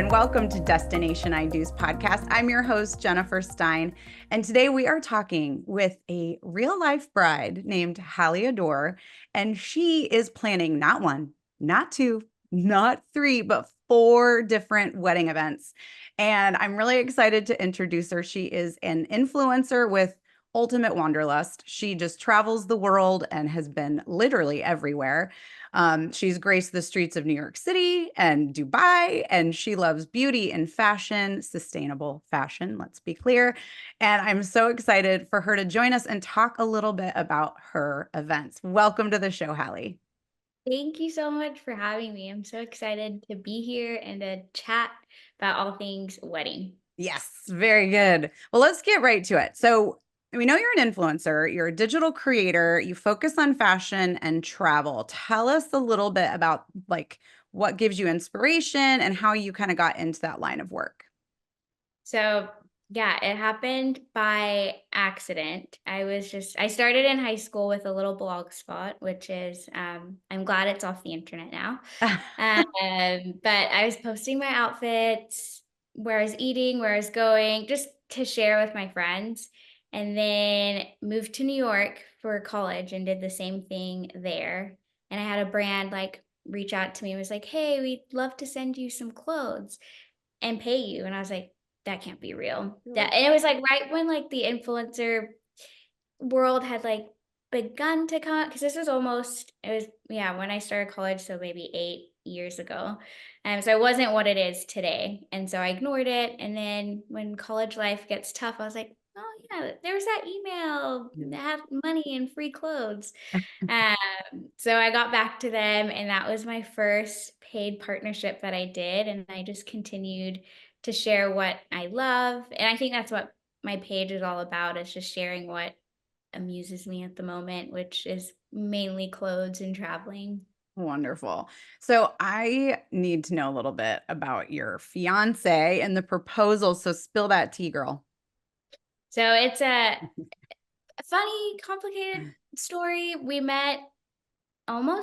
and welcome to Destination I Do's podcast. I'm your host, Jennifer Stein, and today we are talking with a real-life bride named Hali Oduor, and she is planning not one, not two, not three, but 4 different wedding events. And I'm really excited to introduce her. She is an influencer with Ultimate Wanderlust. She just travels the world and has been literally everywhere. She's graced the streets of New York City and Dubai, and she loves beauty and fashion, sustainable fashion, let's be clear. And I'm so excited for her to join us and talk a little bit about her events. Welcome to the show, Hali. Thank you so much for having me. I'm so excited to be here and to chat about all things wedding. Yes, very good. Well, let's get right to it. So, we know you're an influencer, you're a digital creator, you focus on fashion and travel. Tell us a little bit about what gives you inspiration and how you kind of got into that line of work. So, yeah, it happened by accident. I started in high school with a little blog spot, which is, I'm glad it's off the internet now. But I was posting my outfits, where I was eating, where I was going, just to share with my friends. And then moved to New York for college and did the same thing there. And I had a brand reach out to me and was like, "Hey, we'd love to send you some clothes and pay you." And I was like, that can't be real. Really? And it was right when the influencer world had begun to come, because it was, yeah, when I started college, so maybe 8 years ago. So it wasn't what it is today. And so I ignored it. And then when college life gets tough, I was like, oh yeah, there's that email Yeah. that have money and free clothes. So I got back to them, and that was my first paid partnership that I did. And I just continued to share what I love. And I think that's what my page is all about, is just sharing what amuses me at the moment, which is mainly clothes and traveling. Wonderful. So I need to know a little bit about your fiance and the proposal. So spill that tea, girl. So it's a funny, complicated story. We met over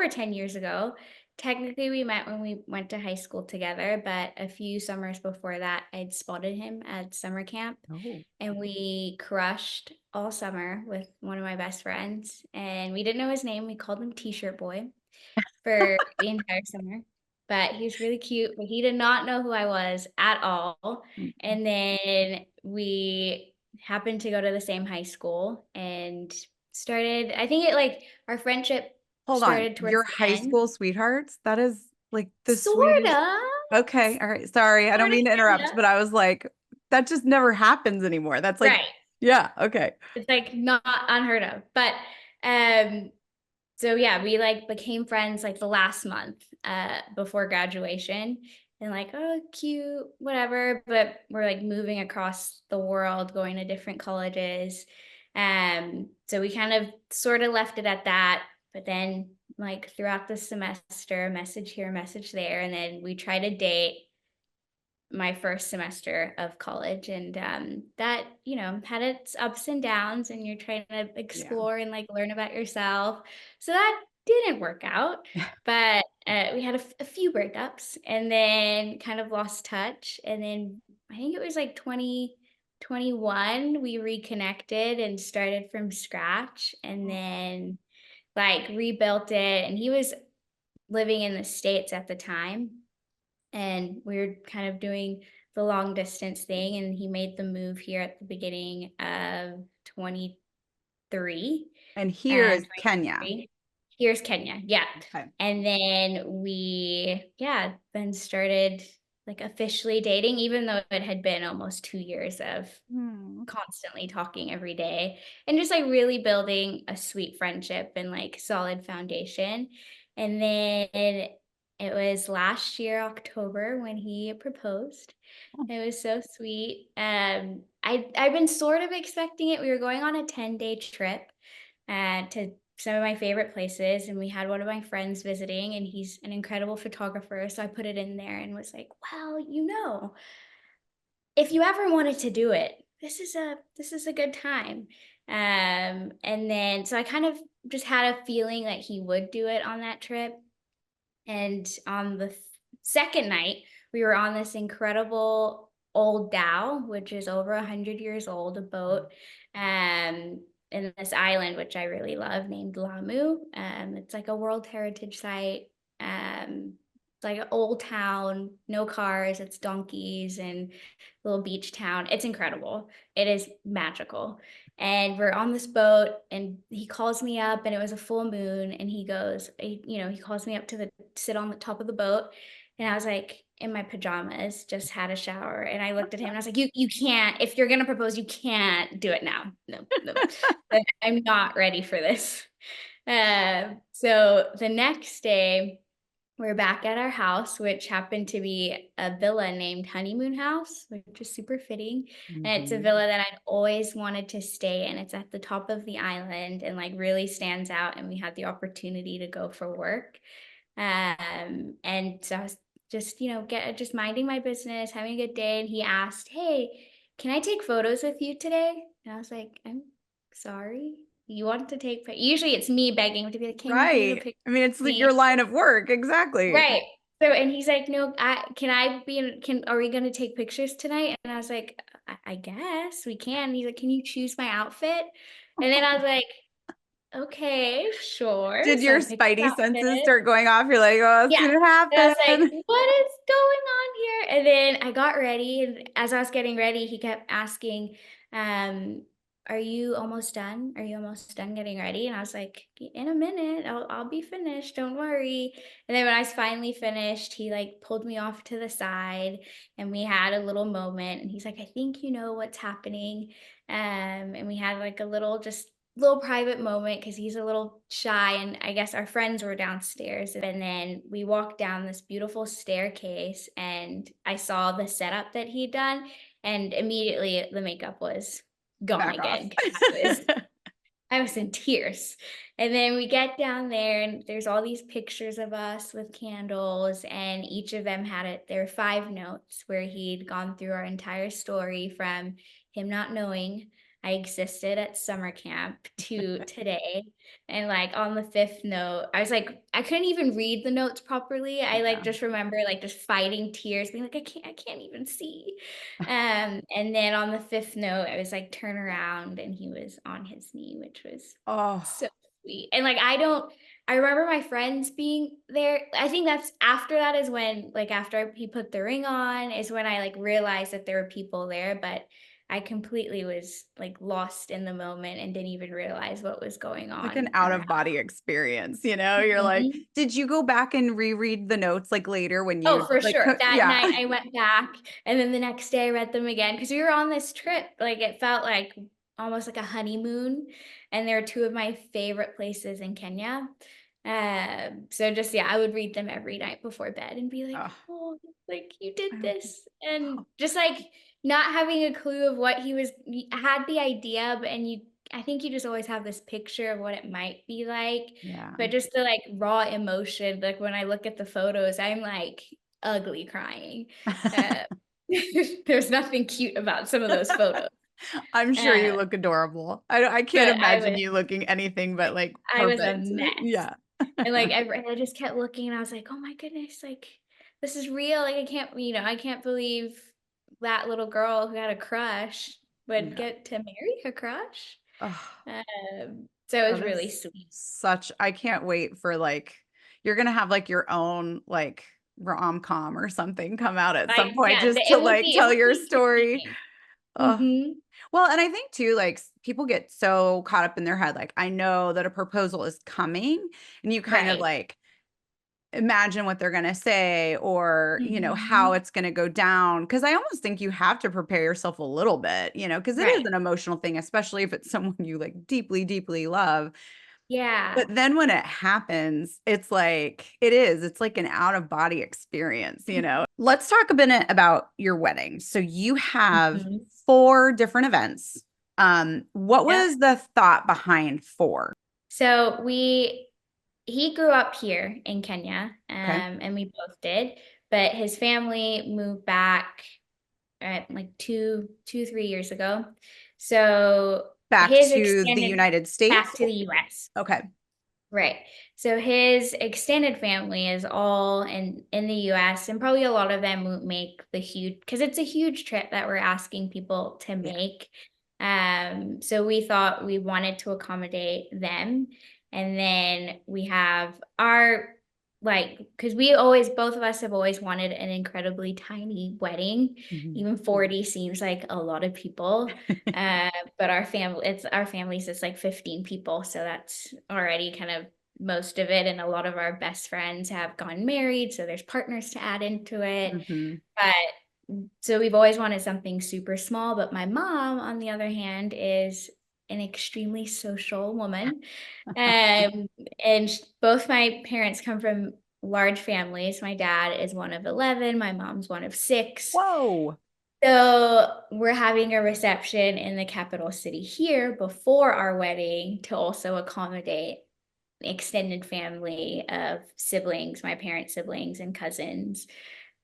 10 years ago. Technically, we met when we went to high school together, but a few summers before that, I'd spotted him at summer camp, Oh. and we crushed all summer with one of my best friends. And we didn't know his name. We called him T-shirt boy for the entire summer. But he was really cute, but he did not know who I was at all. And then we happened to go to the same high school and I think our friendship Hold on. started towards Your the high end. school sweethearts? That is like the sweetest. Sorta, Okay. All right. Sorry. I don't sorta, mean to interrupt, kinda. but I was like, that just never happens anymore. That's like, Right. yeah. Okay. It's not unheard of. But um so yeah, we became friends the last month before graduation, and oh cute, whatever, but we're moving across the world, going to different colleges. So we kind of sort of left it at that, but then throughout the semester, message here, message there, and then we tried to date my first semester of college. And that had its ups and downs, and you're trying to Yeah. explore and learn about yourself. So that didn't work out, but we had a few breakups and then kind of lost touch. And then I think it was 2021 we reconnected and started from scratch, and then rebuilt it. And he was living in the States at the time, and we were kind of doing the long distance thing, and he made the move here at the beginning of 23 And here is Kenya. 2023. Here's Kenya, yeah. Okay. And then then started officially dating, even though it had been almost 2 years of Hmm. constantly talking every day, and just really building a sweet friendship and solid foundation. And then it was last year October when he proposed. It was so sweet. I've been sort of expecting it. We were going on a 10-day trip to some of my favorite places, and we had one of my friends visiting, and he's an incredible photographer, so I put it in there and was like, well, if you ever wanted to do it, this is a good time. And then so I kind of just had a feeling that he would do it on that trip. And on the second night, we were on this incredible old dhow, which is over 100 years old, a boat, um, in this island, which I really love, named Lamu. It's like a World Heritage Site. It's like an old town, no cars, it's donkeys and little beach town. It's incredible. It is magical. And we're on this boat and he calls me up and it was a full moon and he goes, he calls me up to sit on the top of the boat. And I was like in my pajamas, just had a shower. And I looked at him and I was like, you can't, if you're gonna propose, you can't do it now. No, no. I'm not ready for this. So the next day, we're back at our house, which happened to be a villa named Honeymoon House, which is super fitting. And it's a Mhm. villa that I'd always wanted to stay in. It's at the top of the island and like really stands out. And we had the opportunity to go for work. And so I was just, just minding my business, having a good day. And he asked, "Hey, can I take photos with you today?" And I was like, "I'm sorry. You want to take, usually it's me begging to be like, can you take a Right. picture I mean, it's of like me?" your line of work. Exactly. Right. So, and he's like, "No, can I be in, are we going to take pictures tonight?" And I was like, I guess we can." He's like, "Can you choose my outfit?" And then I was like, "Okay, sure." Did So your I picked the spidey senses outfit. start going off? You're like, oh, it's Yeah. gonna And I was like, happen. "What is going on here?" And then I got ready, and as I was getting ready, he kept asking, um, "Are you almost done? Are you almost done getting ready?" And I was like, "In a minute, I'll be finished. Don't worry." And then when I was finally finished, he like pulled me off to the side, and we had a little moment. And he's like, "I think you know what's happening." And we had like a little private moment because he's a little shy and I guess our friends were downstairs. And then we walked down this beautiful staircase and I saw the setup that he'd done and immediately the makeup was gone Back off. again 'cause I was in tears. And then we get down there and there's all these pictures of us with candles and each of them had it. There were 5 notes where he'd gone through our entire story from him not knowing I existed at summer camp to today. And like on the fifth note, I was like, I couldn't even read the notes properly. I like Yeah. just remember like just fighting tears, being like, I can't even see. And then on the fifth note, I was like, "Turn around," and he was on his knee, which was Oh, so sweet. And like, I remember my friends being there. I think that's after that is when, like, after he put the ring on, is when I like realized that there were people there, but I completely was like lost in the moment and didn't even realize what was going like an on out of around. body experience, you know? You're like, Mhm. did you go back and reread the notes like later when Oh, you for like, sure. That yeah. night I went back, and then the next day I read them again because we were on this trip. Like, it felt like almost like a honeymoon, and they're 2 of my favorite places in Kenya. So just yeah, I would read them every night before bed and be like, Oh, "Oh, like, you did I- this." And just, like, not having a clue of what he was had the idea, but I think you just always have this picture of what it might be like, yeah. but just the, like, raw emotion, like, when I look at the photos, I'm, like, ugly crying. Uh, there's nothing cute about some of those photos, I'm sure uh, you look adorable. I can't but imagine you looking anything but like I was a perfect. mess, Yeah. and, like, I just kept looking, and I was like, "Oh my goodness, like, this is real, like, I can't believe that little girl who had a crush would Yeah. get to marry her crush." Oh, So it was that really is sweet. such, I can't wait for like, you're gonna have like your own like rom-com or something come out at some Like, point yeah, just to like it tell would your be story. interesting. Oh, Mhm. well, and I think too, like people get so caught up in their head, like, I know that a proposal is coming, and you kind of Right. like imagine what they're gonna say or, how Mhm. it's gonna go down. Because I almost think you have to prepare yourself a little bit, because it is Right. an emotional thing, especially if it's someone you like deeply, deeply love. Yeah. But then when it happens, it's like an out of body experience. Let's talk a minute about your wedding. So you have Mhm. 4 different events. What Yep. was the thought behind 4? So he grew up here in Kenya, Okay. and we both did, but his family moved back like 3 years ago. So Back his to the extended United back States? to the US. Okay. Right. So his extended family is all in the US, and probably a lot of them won't make the huge, because it's a huge trip that we're asking people to Yeah. make. So we thought we wanted to accommodate them. And then we have our, like, because we always, both of us have always wanted an incredibly tiny wedding. Mhm. Even 40 seems like a lot of people. Uh, but our family's just like 15 people, so that's already kind of most of it. And a lot of our best friends have gone married, so there's partners to add into it. Mhm. But so we've always wanted something super small. But my mom, on the other hand, is an extremely social woman. Um, and both my parents come from large families. My dad is one of 11, my mom's one of 6. Whoa. So we're having a reception in the capital city here before our wedding to also accommodate extended family of siblings, my parents' siblings and cousins.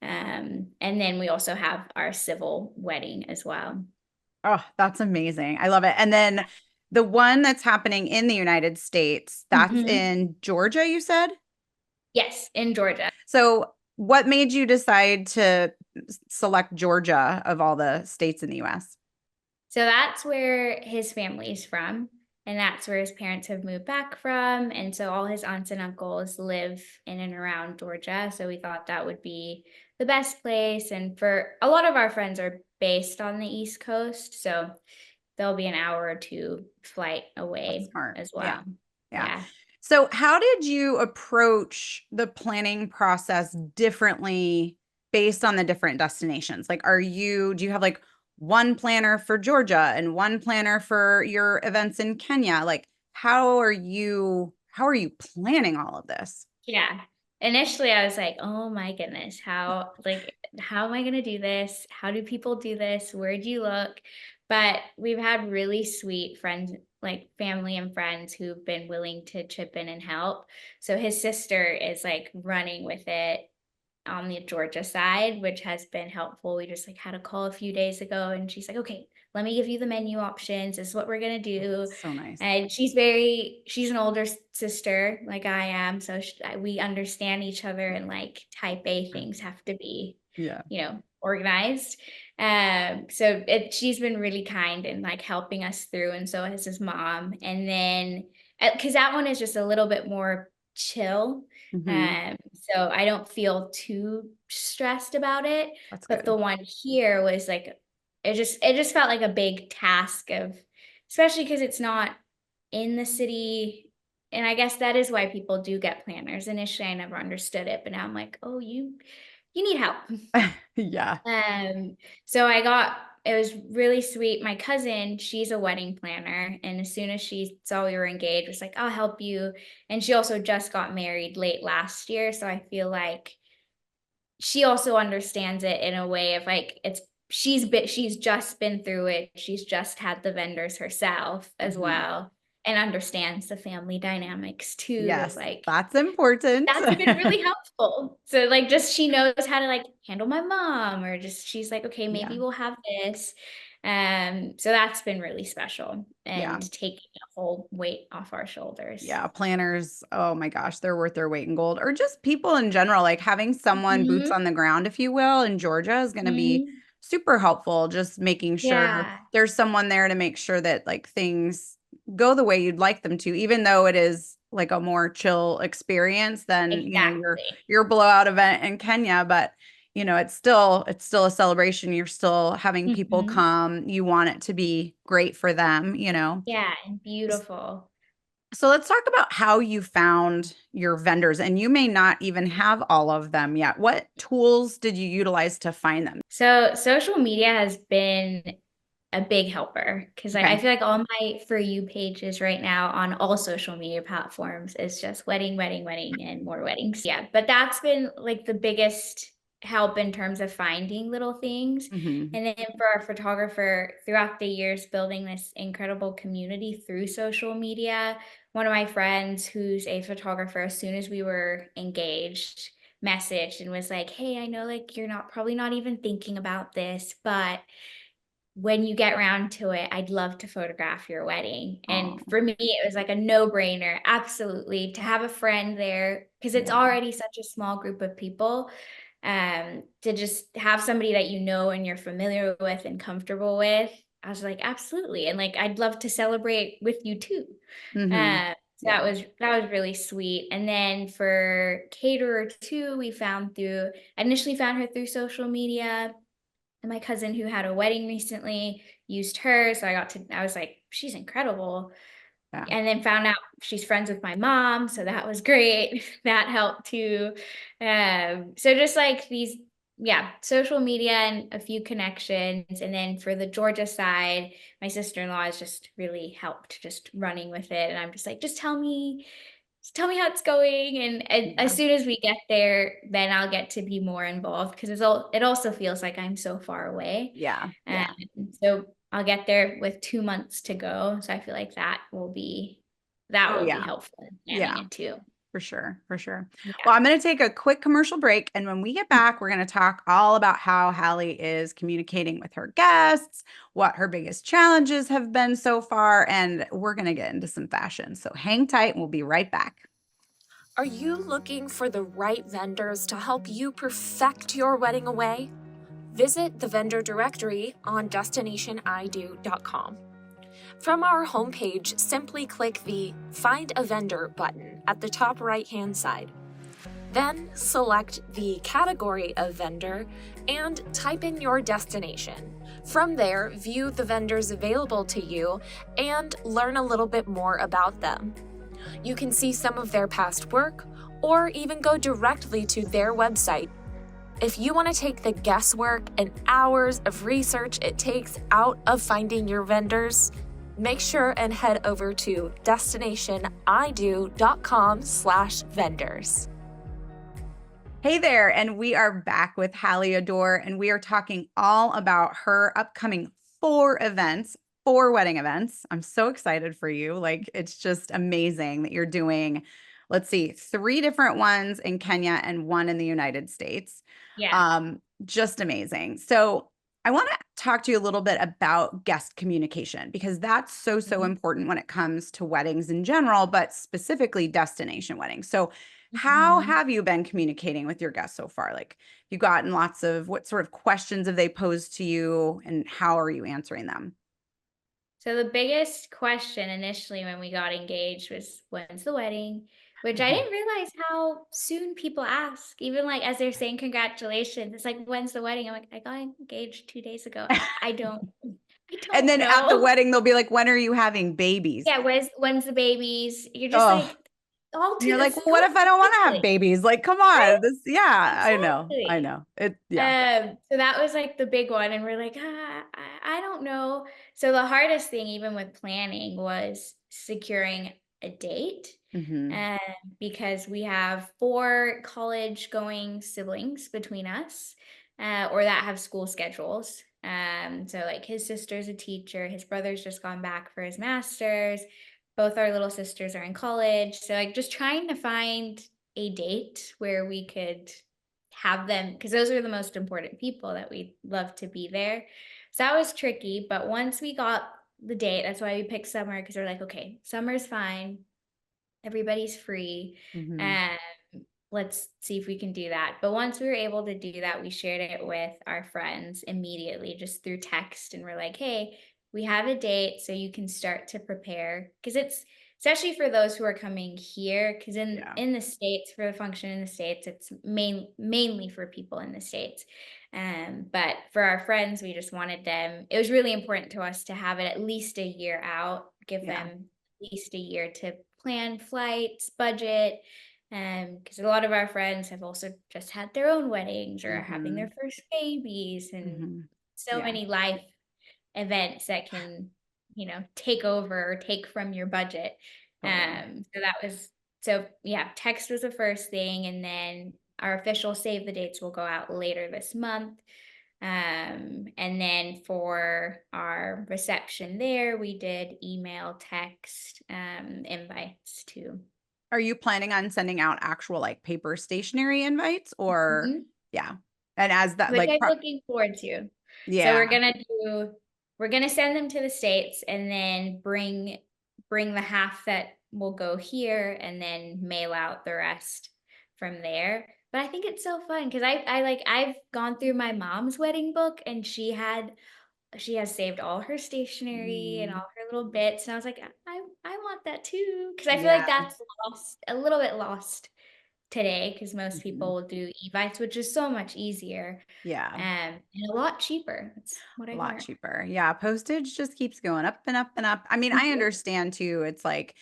And then we also have our civil wedding as well. Oh, that's amazing. I love it. And then the one that's happening in the United States, that's Mhm. in Georgia, you said? Yes, in Georgia. So, what made you decide to select Georgia of all the states in the US? So that's where his family's from, and that's where his parents have moved back from. And so all his aunts and uncles live in and around Georgia. So we thought that would be the best place. And for a lot of our friends are based on the East Coast. So they'll be an hour or two flight That's away smart. as Yeah. well. Yeah. Yeah. So, how did you approach the planning process differently based on the different destinations? Like, do you have like one planner for Georgia and one planner for your events in Kenya? Like, how are you planning all of this? Yeah. Initially, I was like, "Oh my goodness, how am I gonna do this? How do people do this? Where do you look?" But we've had really sweet friends, like family and friends who've been willing to chip in and help. So his sister is like running with it on the Georgia side, which has been helpful. We just like had a call a few days ago and she's like, "Okay, let me give you the menu options. This is what we're going to do." So nice. And she's an older sister like I am. So we understand each other, and like type A things have to be, Yeah. organized. She's been really kind and like helping us through. And so has his mom. And then, because that one is just a little bit more chill, Hmm. so I don't feel too stressed about it. That's But the good. one here was like, it just felt like a big task of, especially because it's not in the city. And I guess that is why people do get planners. Initially, I never understood it, but now I'm like, oh, you need help. Yeah. Um, so it was really sweet. My cousin, she's a wedding planner, and as soon as she saw we were engaged, was like, "I'll help you." And she also just got married late last year, so I feel like she also understands it in a way of like she's just been through it. She's just had the vendors herself as Hmm. well, and understands the family dynamics too of Yes, like, that's important. that's been really helpful. So, like, just she knows how to, like, handle my mom, or just she's like, "Okay, maybe Yeah. we'll have this." So that's been really special Yeah. and taking a whole weight off our shoulders. Yeah, planners, oh my gosh, they're worth their weight in gold. Or just people in general, like having someone boots Mhm, on the ground, if you will, in Georgia is going to be mhm. super helpful. Just making sure Yeah, there's someone there to make sure that like things go the way you'd like them to, even though it is like a more chill experience than, exactly. your blowout event in Kenya. But it's still a celebration. You're still having people Mhm. come. You want it to be great for them. Yeah, and beautiful. So let's talk about how you found your vendors, and you may not even have all of them yet. What tools did you utilize to find them? So, social media has been a big helper, because I Okay. feel like all my For You pages right now on all social media platforms is just wedding, wedding, wedding, and more weddings. Yeah, but that's been like the biggest help in terms of finding little things. Hmm. And then for our photographer, throughout the years, building this incredible community through social media. One of my friends who's a photographer, as soon as we were engaged, messaged and was like, "Hey, I know like you're not probably not even thinking about this, but when you get around to it, I'd love to photograph your wedding. And Oh, for me, it was like a no-brainer, absolutely, to have a friend there because it's yeah. already such a small group of people. To just have somebody that you know and you're familiar with and comfortable with, I was like, absolutely. And like, I'd love to celebrate with you too. Mm-hmm. So Yeah. that was really sweet. And then for caterer two, I initially found her through social media. And my cousin who had a wedding recently used her. So I was like, she's incredible. Yeah. And then found out she's friends with my mom. So that was great. That helped too. So just like yeah, social media and a few connections. And then for the Georgia side, my sister-in-law has just really helped just running with it. And I'm just like, just tell me how it's going. And as Yeah. soon as we get there, then I'll get to be more involved because it also feels like I'm so far away. Yeah. And Yeah. so I'll get there with 2 months to go. So I feel like that Oh, will be yeah. helpful in planning Yeah. it too. For sure, for sure. Yeah. Well, I'm going to take a quick commercial break. And when we get back, we're going to talk all about how Hallie is communicating with her guests, what her biggest challenges have been so far, and we're going to get into some fashion. So hang tight and we'll be right back. Are you looking for the right vendors to help you perfect your wedding away? Visit the vendor directory on destinationido.com. From our homepage, simply click the Find a Vendor button at the top right-hand side. Then select the category of vendor and type in your destination. From there, view the vendors available to you and learn a little bit more about them. You can see some of their past work or even go directly to their website. If you want to take the guesswork and hours of research it takes out of finding your vendors, make sure and head over to destinationido.com/vendors. Hey there, and we are back with Hali Oduor, and we are talking all about her upcoming 4 events, 4 wedding events. I'm so excited for you. Like, it's just amazing that you're doing, let's see, 3 different ones in Kenya and one in the United States. Yeah. Just amazing. So, I want to talk to you a little bit about guest communication because that's so Mhm. important when it comes to weddings in general, but specifically destination weddings. So, how Mhm. have you been communicating with your guests so far? Like, you've gotten lots of what sort of questions have they posed to you, and how are you answering them? So the biggest question initially when we got engaged was when's the wedding? Which I didn't realize how soon people ask. Even like as they're saying congratulations, it's like when's the wedding? I'm like, I got engaged 2 days ago. I And don't then at the know. wedding, they'll be like, "When are you having babies?" Yeah, when's the babies? You're just Oh, like all and you're too like, "Well, so what if I don't want to have quickly, babies?" Like, come right? on, this, yeah, I know, I Exactly. know. Yeah. So that was like the big one, and we're like, I don't know. So the hardest thing, even with planning, was securing a date, Hmm. um, because we have 4 college-going siblings between us, or that have school schedules. So like his sister's a teacher, his brother's just gone back for his master's. Both our little sisters are in college, so like just trying to find a date where we could have them because those are the most important people that we love to be there. So that was tricky, but once we got the date, that's why we picked summer because we're like, okay, summer's fine. Everybody's free. Hmm. And let's see if we can do that. But once we were able to do that, we shared it with our friends immediately, just through text. And we're like, hey, we have a date so you can start to prepare. Because it's especially for those who are coming here, because Yeah. in the States, for the function in the States, it's mainly for people in the States. But for our friends, we just wanted them, it was really important to us to have it at least a year out, give Yeah. them least a year to plan flights, budget, because a lot of our friends have also just had their own weddings or are having their Hmm. first babies and Hmm. so Yeah. many life events that can, take over or take from your budget. Totally. So that was so yeah, text was the first thing, and then our official save the dates will go out later this month. And then for our reception there, we did email, text, invites too. Are you planning on sending out actual like paper stationery invites or Mhm. yeah. And as that Which like I'm looking forward to. So yeah. we're gonna do we're gonna send them to the States and then bring the half that will go here and then mail out the rest from there. But I think it's so fun because I've gone through my mom's wedding book and she has saved all her stationery and Mm, all her little bits, and I was like, I want that too, because I feel yeah. like that's lost a little bit lost today, because most Mhm. people will do Evites, which is so much easier, Yeah. and a lot cheaper. That's what A I've lot learned. cheaper. Yeah. Postage just keeps going up and up and up. I mean, I Mhm. understand too. It's like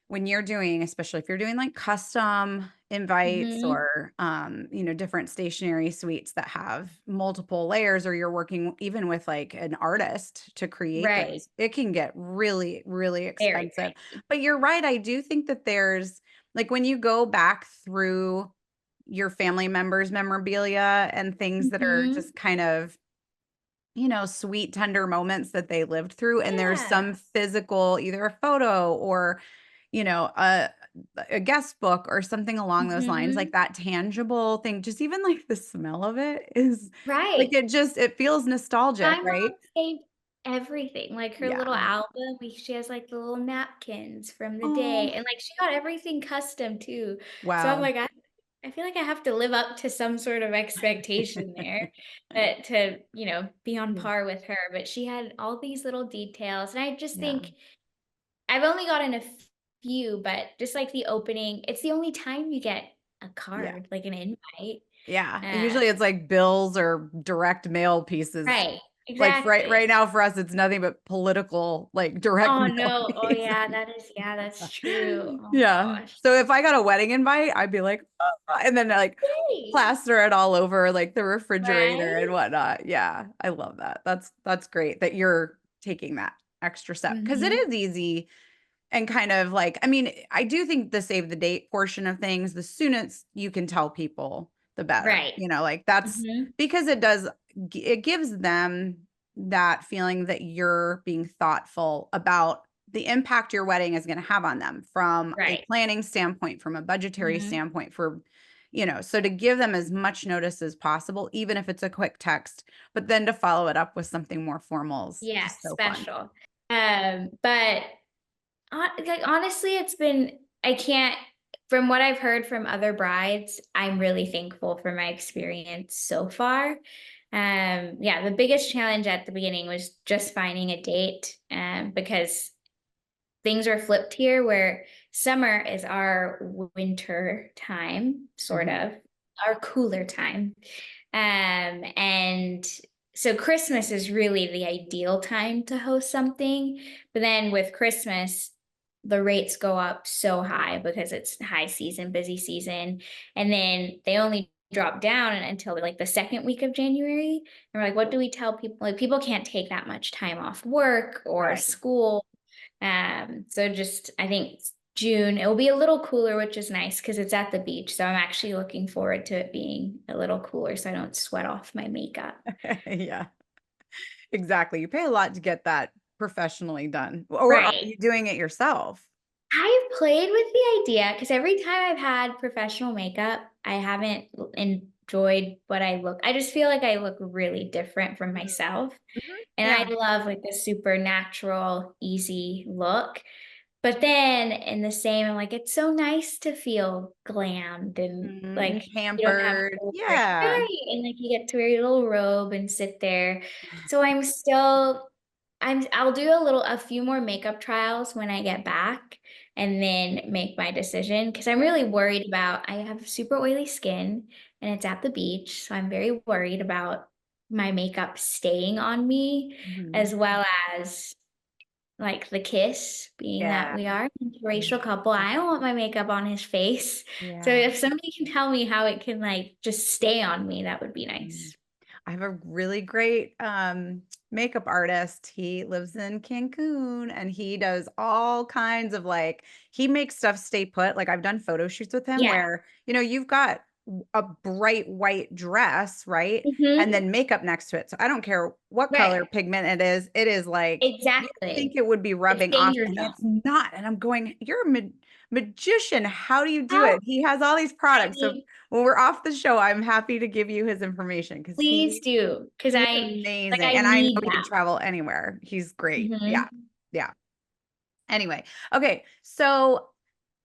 when you're doing, especially if you're doing like custom invites Mhm. or, different stationery suites that have multiple layers, or you're working even with like an artist to create Right. those, it can get really, really Very expensive. pricey. But you're right. I do think that there's like when you go back through your family members' memorabilia and things that are Mhm. just kind of sweet, tender moments that they lived through. And there's Yeah. some physical, either a photo or, you know, a, a guest book or something along those lines, like Mhm. that tangible thing, just even like the smell of it is like, Right. it feels nostalgic, My mom right? saved everything, like, her Yeah. little album, she has, like, the little napkins from the Oh, day, and, like, she got everything custom too. So I'm wow. like, I feel like I have to live up to some sort of expectation there, that to, be on Yeah. par with her, but she had all these little details, and I just Yeah. think I've only gotten a few, but just, like, the opening, it's the only time you get a Yeah. card, like an invite. Yeah. Uh Usually it's like bills or direct mail pieces. Right, Like right exactly. now for us, it's nothing but political, like direct Oh, mail no. Oh, pieces. yeah, that's true. Oh Yeah. gosh. So if I got a wedding invite, I'd be like, "Oh," and then like Yay. plaster it all over like the refrigerator and Right? whatnot. Yeah, I love that. That's great that you're taking that extra step because it Mhm. is easy and kind of like, I mean, I do think the save the date portion of things, the soonest you can tell people, the better. Right. Like that's Mhm. because it gives them that feeling that you're being thoughtful about the impact your wedding is going to have on them from a Right. planning standpoint, from a budgetary Mhm. standpoint, so to give them as much notice as possible, even if it's a quick text, but then to follow it up with something more formal is Yeah, just so fun. special. But like, honestly, it's been I can't from what I've heard from other brides, I'm really thankful for my experience so far. Yeah, the biggest challenge at the beginning was just finding a date, because things are flipped here where summer is our winter time, sort Mhm. of, our cooler time. And so Christmas is really the ideal time to host something. But then with Christmas, the rates go up so high because it's high season, busy season. And then they only drop down until like the second week of January. And we're like, what do we tell people? Like, people can't take that much time off work or Right. school. So just I think June, it will be a little cooler, which is nice because it's at the beach. So I'm actually looking forward to it being a little cooler so I don't sweat off my makeup. Yeah. Exactly. You pay a lot to get that professionally done. Or are Right. you doing it yourself? I've played with the idea because every time I've had professional makeup, I haven't enjoyed what I look. I just feel like I look really different from Mm. myself. Mhm. And I Yeah. love like the super natural, easy look. But then in the same, I'm like, it's so nice to feel glammed and Mhm. like And you don't have to pampered. worry. Yeah. Right. And like you get to wear your little robe and sit there. So I'm still I'll do a few more makeup trials when I get back and then make my decision because I'm really worried about I have super oily skin and it's at the beach. So I'm very worried about my makeup staying on me Mhm. as well as like the kiss, being that Yeah. we are an Yeah. interracial couple, I don't want my makeup on his face. So Yeah. if somebody can tell me how it can like just stay on me, that would be Mm. nice. I have a really great makeup artist. He lives in Cancun and he does all kinds of like, he makes stuff stay put. Like I've done photo shoots with him Yeah. where, you've got a bright white dress, right? And Mhm. then makeup next to it. So I don't care what Right. color pigment it is like you think Exactly. it would be It's rubbing off danger and zone. it's not. And I'm going, you're a magician. How do you do How it? He has all these I products. So mean, when we're off the show, I'm happy to give you his information because please do, because he's I amazing. And I know need he can that. travel anywhere. He's great. Yeah. Mhm. Yeah. Anyway. Okay. So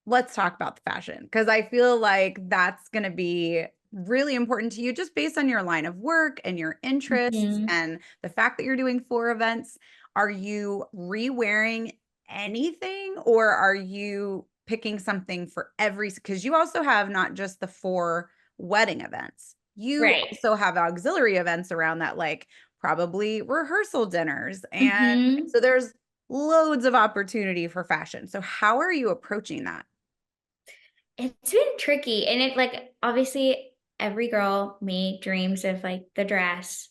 let's talk about the fashion because I feel like that's going to be really important to you just based on your line of work and your interests Mhm. and the fact that you're doing 4 events. Are you re-wearing anything or are you picking something for every, because you also have not just the 4 wedding events, you Right. also have auxiliary events around that, like probably rehearsal dinners. And Mhm. so there's loads of opportunity for fashion. So how are you approaching that? It's been tricky, and it like, obviously, every girl, me, dreams of, like, the dress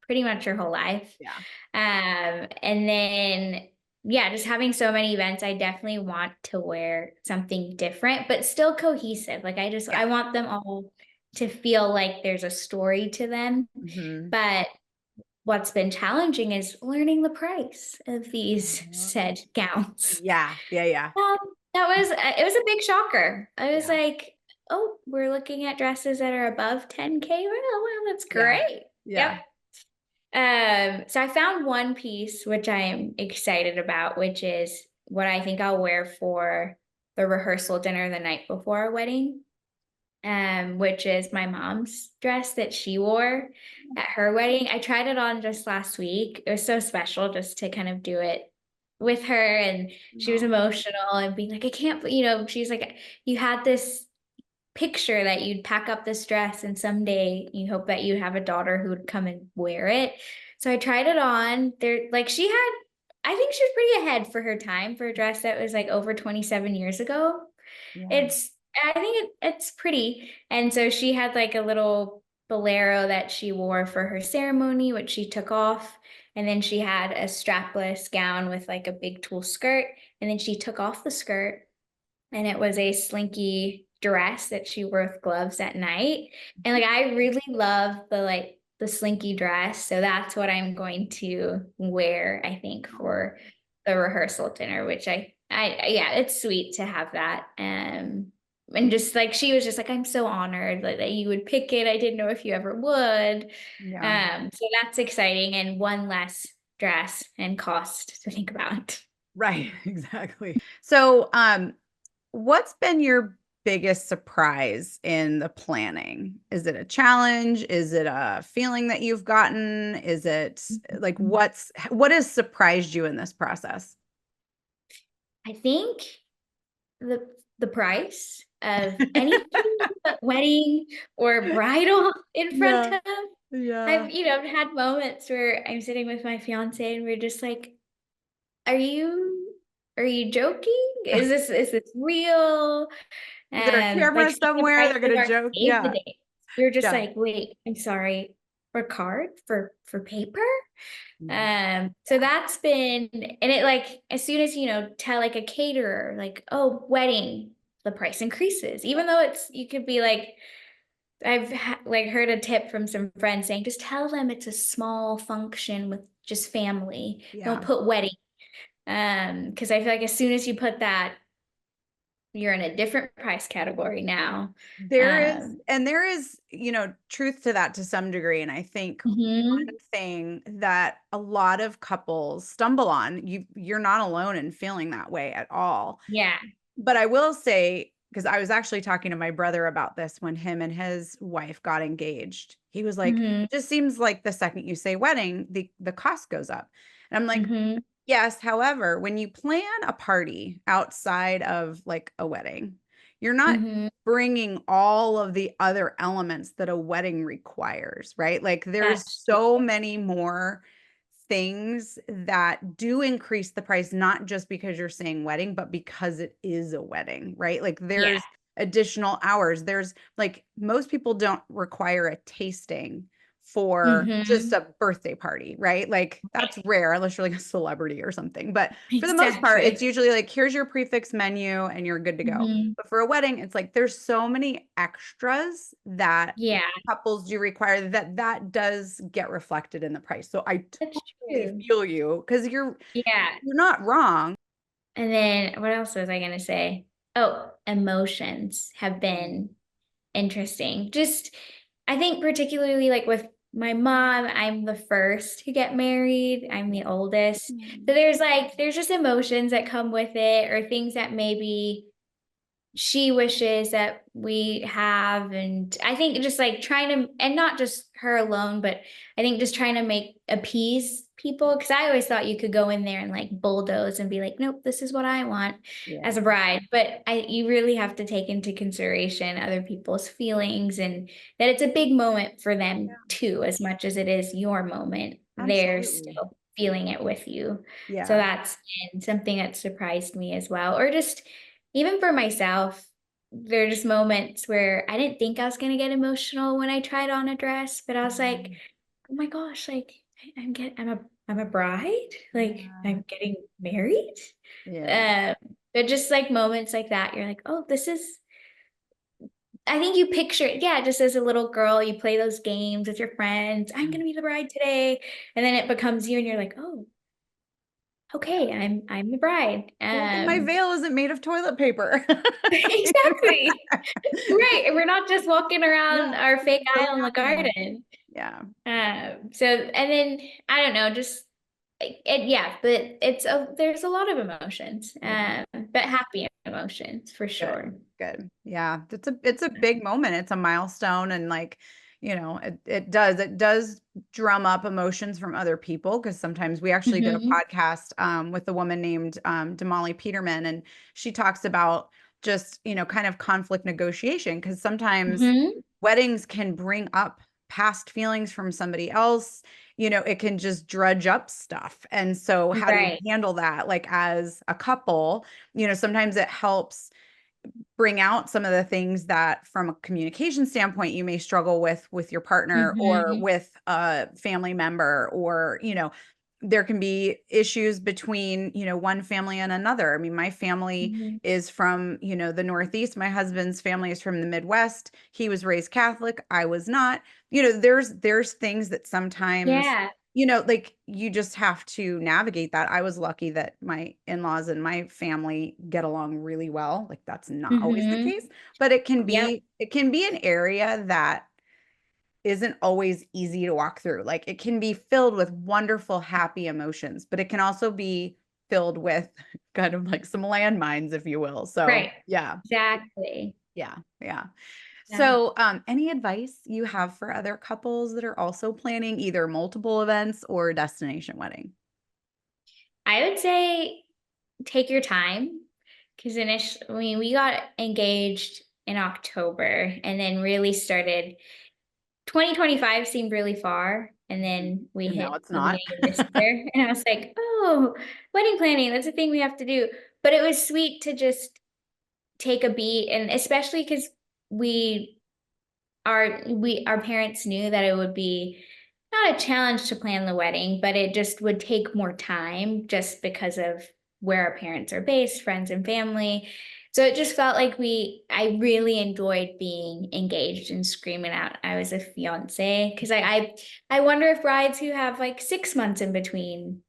pretty much her whole life. Yeah. And then, yeah, just having so many events, I definitely want to wear something different, but still cohesive. Like, Yeah. I want them all to feel like there's a story to them. Mhm. But what's been challenging is learning the price of these Oh. said gowns. Yeah, yeah, yeah, Um, that was it was a big shocker. I was yeah, like, "Oh, we're looking at dresses that are above 10K? Well, that's yeah, great." Yep. yeah. So I found one piece which I am excited about, which is what I think I'll wear for the rehearsal dinner the night before our wedding, which is my mom's dress that she wore at her wedding. I tried it on just last week. It was so special just to kind of do it with her, and she was No. emotional and being like, I can't, she's like, you had this picture that you'd pack up this dress and someday you hope that you have a daughter who would come and wear it. So I tried it on. There, like I think she was pretty ahead for her time for a dress that was like over 27 years ago. Yeah. It's I think it's pretty. And so she had like a little bolero that she wore for her ceremony, which she took off. And then she had a strapless gown with like a big tulle skirt. And then she took off the skirt and it was a slinky dress that she wore with gloves at night. And like I really love the slinky dress. So that's what I'm going to wear, I think, for the rehearsal dinner, which I yeah, it's sweet to have that. And just like she was just like, I'm so honored that you would pick it. I didn't know if you ever would. Yeah. So that's exciting and one less dress and cost to think about. Right, exactly. So, what's been your biggest surprise in the planning? Is it a challenge? Is it a feeling that you've gotten? Is it like what has surprised you in this process? I think the the price of anything but wedding or bridal in front Yeah, of. yeah. I've had moments where I'm sitting with my fiance and we're just like, "Are you joking? Is this real?" Is there a Like camera seeing the somewhere? price They're of gonna our joke. save the Yeah, date. We were just yeah. like, "Wait, I'm sorry, for card? For paper?" Mm, So that's been, and it like as soon as tell like a caterer like, oh, wedding, the price increases, even though you could be like, like heard a tip from some friends saying just tell them it's a small function with just family. Don't yeah. put wedding. Because I feel like as soon as you put that, you're in a different price category now. There is, Um, and there is, truth to that to some degree. And I think one mhm. thing that a lot of couples stumble on, you're not alone in feeling that way at all. Yeah. But I will say, because I was actually talking to my brother about this when him and his wife got engaged. He was like, Mhm. it just seems like the second you say wedding, the cost goes up. And I'm like, Mhm. yes, however, when you plan a party outside of like a wedding, you're not Mhm. bringing all of the other elements that a wedding requires, right? Like there's That's true. so many more things that do increase the price, not just because you're saying wedding, but because it is a wedding, right? Like Yeah. there's additional hours. There's like most people don't require a tasting for just Mhm. a birthday party, right? Like that's rare unless you're like a celebrity or something. But for the most part, it's Exactly. usually like, here's your prefix menu and you're good to go. Mhm. But for a wedding, it's like there's so many extras that Yeah, couples do require that does get reflected in the price. So I that's totally true. feel you because Yeah. you're not wrong. And then what else was I gonna say? Oh, emotions have been interesting. Just I think particularly like with my mom, I'm the first to get married. I'm the oldest. So Mm. there's just emotions that come with it or things that maybe she wishes that we have. And I think just like trying to, and not just her alone, but I think just trying to make appease people, because I always thought you could go in there and like bulldoze and be like, nope, this is what I want Yeah. as a bride. But you really have to take into consideration other people's feelings, and that it's a big moment for them Yeah. too, as much as it is your moment. They're Absolutely. still feeling it with you. So Yeah. that's been something that surprised me as well. Or just even for myself, there are just moments where I didn't think I was gonna get emotional when I tried on a dress, but I was like, Mm. "Oh my gosh, like I'm a bride? Like Yeah. I'm getting married?" Yeah. Um, but just like moments like that, you're like, "Oh, this is." I think you picture it, yeah, just as a little girl, you play those games with your friends. I'm gonna be the bride today, and then it becomes you, and you're like, "Oh, okay, I'm the bride." Look at my veil isn't made of toilet paper. Exactly. Right, we're not just walking Yeah. around our fake It's really aisle in the happening. garden. Yeah. So and then I don't know, just yeah, but there's a lot of emotions, Yeah. but happy emotions for Good. sure. Good. Yeah. It's a big moment. It's a milestone and like, it does drum up emotions from other people because sometimes we actually did a Mhm. podcast with a woman named Damali Peterman and she talks about just, kind of conflict negotiation because sometimes Mhm. weddings can bring up past feelings from somebody else. It can just drudge up stuff. And so how do you Right. handle that? Like as a couple, sometimes it helps bring out some of the things that from a communication standpoint you may struggle with your partner or Mhm. with a family member or there can be issues between one family and another. I mean, my family Mhm. is from the Northeast, my husband's family is from the Midwest. He was raised Catholic, I was not. There's things that sometimes Yeah. like you just have to navigate that. I was lucky that my in-laws and my family get along really well. Like that's not always the case, Mhm. but it can Yep. be it can be an area that isn't always easy to walk through. Like it can be filled with wonderful, happy emotions, but it can also be filled with kind of like some landmines, if you will. So Right. yeah, Exactly. yeah, yeah. Yeah. So, any advice you have for other couples that are also planning either multiple events or destination wedding? I would say take your time, because initially, I mean, we got engaged in October and then really started 2025 seemed really far, and Mhm. then we And now hit it's the not. beginning of this year, and I was like, "Oh, wedding planning, that's a thing we have to do." But it was sweet to just take a beat, and especially because we our parents knew that it would be not a challenge to plan the wedding, but it just would take more time just because of where our parents are based, friends and family. So it just felt like I really enjoyed being engaged and screaming out I was a fiance. Cause I wonder if brides who have like 6 months in between,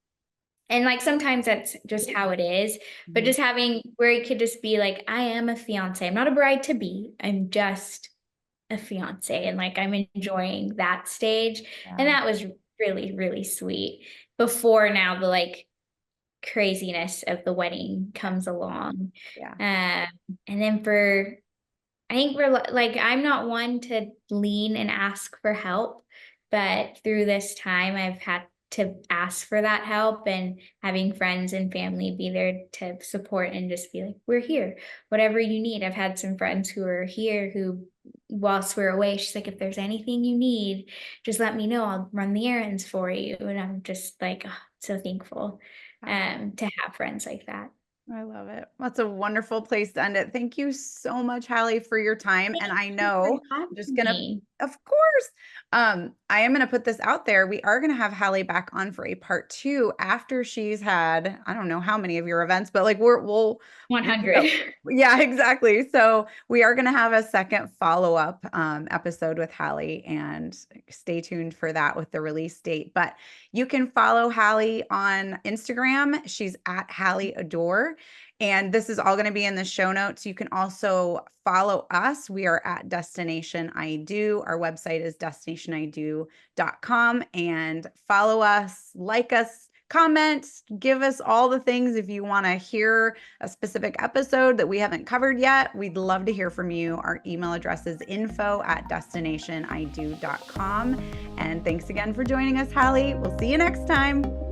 and like sometimes that's just how it is, but Mhm. just having where it could just be like, I am a fiance. I'm not a bride to be. I'm just a fiance, and like I'm enjoying that stage. And Yeah, that was really, really sweet. Before now the like craziness of the wedding yeah, comes along. yeah. Um, and then for I think like I'm not one to lean and ask for help, but through this time I've had to ask for that help, and having friends and family be there to support and just be like, we're here, whatever you need. I've had some friends who are here who, whilst we're away, she's like, if there's anything you need, just let me know. I'll run the errands for you. And I'm just like, oh, so thankful Yeah. to have friends like that. I love it. That's a wonderful place to end it. Thank you so much, Hallie, for your time. And Thank I you for know having I'm just gonna me. Of course. I am going to put this out there. We are going to have Hali back on for a part 2 after she's had, I don't know how many of your events, but like we'll 100. Yeah, exactly. So we are going to have a second follow-up episode with Hali, and stay tuned for that with the release date. But you can follow Hali on Instagram. She's at Hali Oduor. And this is all going to be in the show notes. You can also follow us. We are at Destination I Do. Our website is destinationido.com. And follow us, like us, comment, give us all the things. If you want to hear a specific episode that we haven't covered yet, we'd love to hear from you. Our email address is info@destinationido.com. And thanks again for joining us, Hali. We'll see you next time.